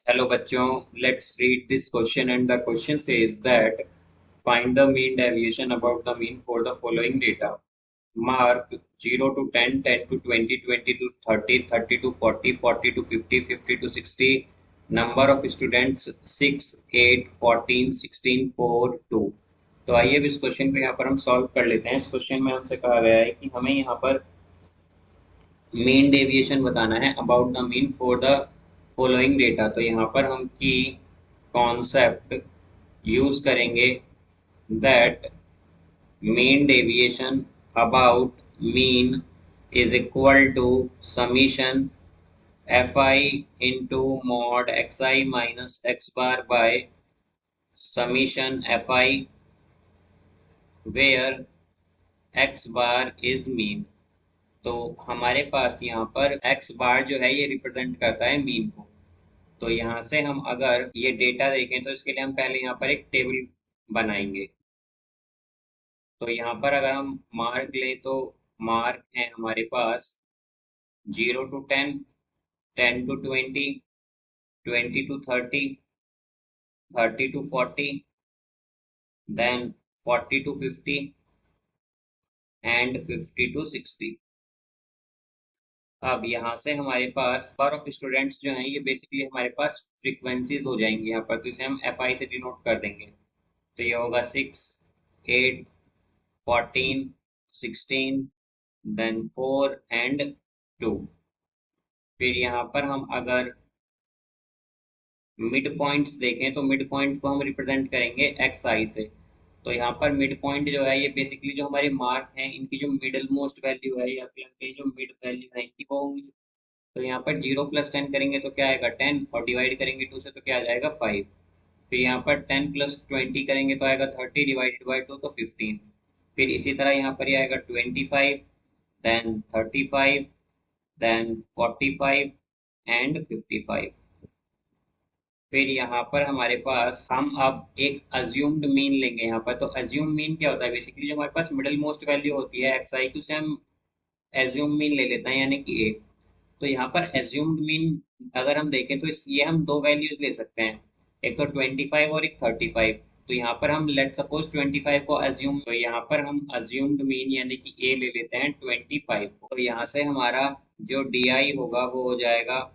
Hello बच्चों, let's read this question and the question says that find the mean deviation about the mean for the following data. Mark 0 to 10, 10 to 20, 20 to 30, 30 to 40, 40 to 50, 50 to 60. Number of students 6, 8, 14, 16, 4, 2. तो आइए अब इस question को यहाँ पर हम solve कर लेते हैं। इस क्वेश्चन में हमसे कहा गया है कि हमें यहाँ पर मीन डेविएशन बताना है about the mean for the following data. तो यहाँ पर हम की कॉन्सेप्ट यूज करेंगे that mean deviation about mean is equal to summation F I into mod X I minus X bar by summation F I where X bar is mean. तो हमारे पास यहाँ पर एक्स बार जो है ये रिप्रेजेंट करता है मीन को। तो यहाँ से हम अगर ये डेटा देखें तो इसके लिए हम पहले यहाँ पर एक टेबल बनाएंगे। तो यहाँ पर अगर हम मार्क लें तो मार्क है हमारे पास 0 to 10, 10 to 20, 20 to 30, 30 to 40, then 40 to 50 and 50 to 60। अब यहाँ से हमारे पास नंबर ऑफ स्टूडेंट्स जो हैं ये बेसिकली हमारे पास फ्रीक्वेंसीज हो जाएंगी यहाँ पर। तो इसे हम एफ आई से डिनोट कर देंगे। तो ये होगा 6, 8, 14, 16, देन 4 एंड 2। फिर यहाँ पर हम अगर मिड पॉइंट्स देखें तो मिड पॉइंट को हम रिप्रेजेंट करेंगे एक्स आई से। तो यहाँ पर मिड पॉइंट जो है ये बेसिकली जो हमारे मार्क हैं इनकी जो मिडल मोस्ट वैल्यू है या फिर इनकी जो मिड वैल्यू है इनकी वो होंगी। तो यहाँ पर 0 + 10 करेंगे तो क्या आएगा 10, और डिवाइड करेंगे 2 से तो क्या आ जाएगा 5। फिर यहाँ पर 10 + 20 करेंगे तो आएगा 30, डिवाइडेड बाई 2 तो 15। फिर इसी तरह यहाँ पर ये आएगा 25, देन 35, देन 45 एंड 55। फिर यहाँ पर हमारे पास हम अब एक अज्यूम्ड मीन लेंगे। यहाँ पर तो अज्यूम मीन क्या होता है, बेसिकली जो हमारे पास मिडिल मोस्ट वैल्यू होती है एक्स आई की उसे हम एज्यूम मीन ले लेते हैं, यानी कि ए। तो यहाँ पर एज्यूम्ड मीन अगर हम देखें तो ये हम दो वैल्यूज ले सकते हैं, एक तो 25 और एक 35। तो यहाँ पर हम लेट सपोज 25 को अज्यूम, तो यहाँ पर हम अज्यूम्ड मीन यानी कि ए ले लेते हैं 25 को। तो यहाँ से हमारा जो डी आई होगा वो हो जाएगा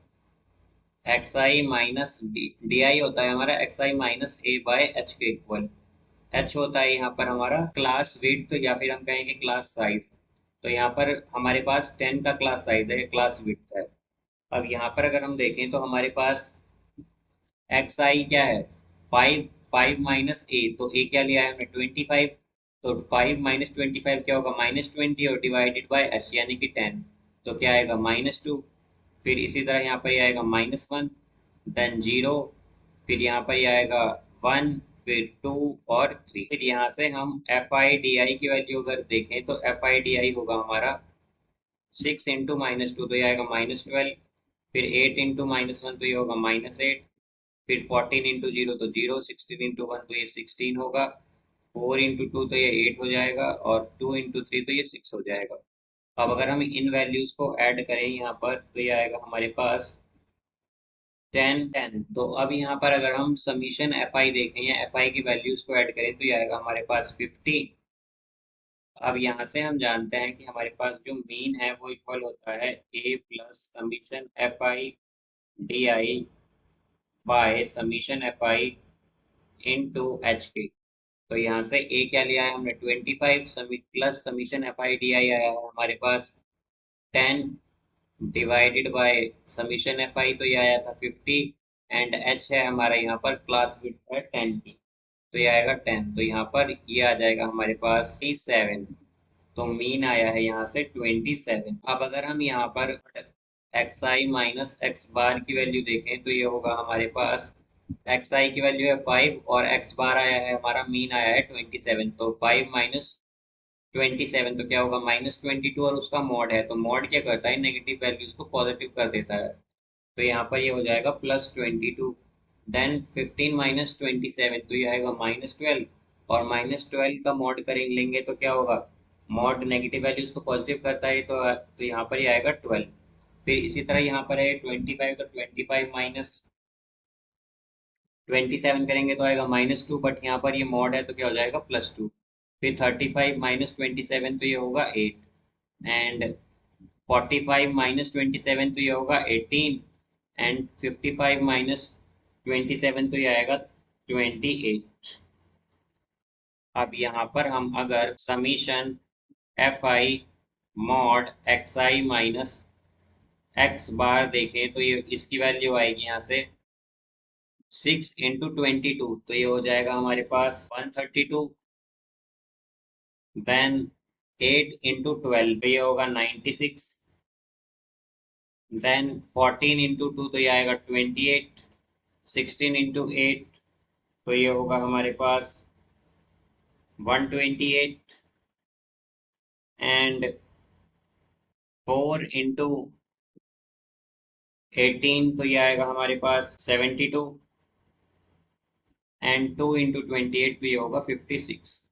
x I minus D I होता है हमारा x I minus A by H के इक्वल। एच होता है यहाँ पर हमारा क्लास विड्थ या फिर हम कहेंगे क्लास साइज। तो यहाँ पर हमारे पास 10 का क्लास साइज है, क्लास विड्थ है। अब यहाँ पर अगर हम देखें तो हमारे पास एक्स आई क्या है 5, 5 माइनस ए। तो ए क्या लिया है हमने 25। तो 5 - 25 क्या होगा -20, और डिवाइडेड बाय एच यानी कि 10। तो क्या आएगा -2। फिर इसी तरह यहाँ पर ये आएगा -1, देन 0। फिर यहाँ पर ये आएगा 1, फिर 2 और 3। फिर यहाँ से हम एफ आई डी आई की वैल्यू अगर देखें तो एफ आई डी आई होगा हमारा 6 × -2 तो ये आएगा -12। फिर 8 × -1 तो ये होगा -8। फिर 14 × 0 तो 0, 16 × 1 तो ये 16 होगा, 4 × 2 तो ये 8 हो जाएगा, और 2 × 3 तो ये 6 हो जाएगा। अब अगर हम इन वैल्यूज को ऐड करें यहाँ पर तो ये आएगा हमारे पास 10, 10। तो अब यहाँ पर अगर हम समीशन एफ आई देखें या एफ आई की वैल्यूज को ऐड करें तो ये आएगा हमारे पास 50। अब यहाँ से हम जानते हैं कि हमारे पास जो मीन है वो इक्वल होता है A plus summation F I D I by summation F I into H K. तो यहाँ से ए क्या लिया है हमने 25 plus summation F I D आई आया है हमारे पास 10, divided by summation F I तो ये आया था 50, एंड एच है हमारा यहाँ पर क्लास विड्थ है 10 की। तो ये आएगा 10। तो यहाँ पर ये आ जाएगा हमारे पास 7। तो मीन आया है यहाँ से 27। अब अगर हम यहाँ पर एक्स आई माइनस एक्स बार की वैल्यू देखें तो ये होगा हमारे पास एक्स आई की वैल्यू है 5 और एक्स बार आया है हमारा मीन आया है 27। तो 5 - 27 तो क्या होगा -22, और उसका मॉड है तो मॉड क्या करता है नेगेटिव वैल्यूज को पॉजिटिव कर देता है। तो यहाँ पर ये हो जाएगा +22। देन 15 - 27 तो ये आएगा -12, और -12 का मॉड करेंगे लेंगे तो क्या होगा, मॉड नेगेटिव वैल्यूज को पॉजिटिव करता है तो यहाँ पर ये आएगा 12। फिर इसी तरह यहाँ पर है 25, तो 25 27 करेंगे तो आएगा -2, बट यहाँ पर ये मॉड है तो क्या हो जाएगा +2। फिर 35 -27 तो ये होगा 8, एंड 45 -27 तो ये होगा 18, एंड 55 -27 तो ये आएगा 28। अब यहाँ पर हम अगर summation F I mod X I minus X bar देखें तो ये इसकी वैल्यू आएगी यहाँ से 6 × 22, तो ये हो जाएगा हमारे पास 132। देन 8 × 12 तो ये होगा 96। देन 14 × 2 तो ये आएगा 28। 16 × 8 तो ये होगा हमारे पास 128, एंड 4 × 18 तो ये आएगा हमारे पास 72, एंड 2 × 28 तो ये होगा 56।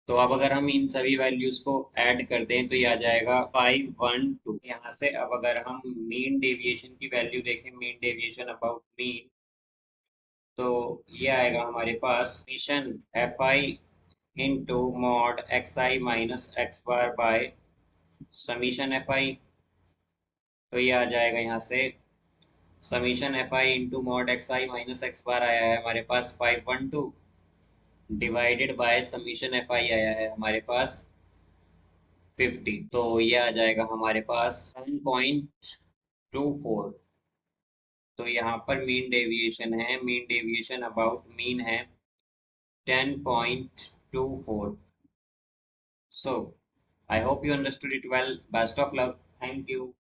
तो अब अगर हम इन सभी वैल्यूज को ऐड कर दें तो ये आ जाएगा 512। यहाँ से अब अगर हम मीन डेविएशन की वैल्यू देखें, मीन डेविएशन अबाउट मीन, तो ये आएगा हमारे पास summation F I into mod X I minus X bar by summation F I. तो ये आ जाएगा यहाँ से summation F I into mod X I minus X bar आया है हमारे पास 512, divided by summation F I आया है हमारे पास 50। तो ये आ जाएगा हमारे पास 1.24। तो यहाँ पर मीन डेविएशन है, मीन डेविएशन अबाउट मीन है 10.24। So I hope you understood it well. Best of luck. Thank you.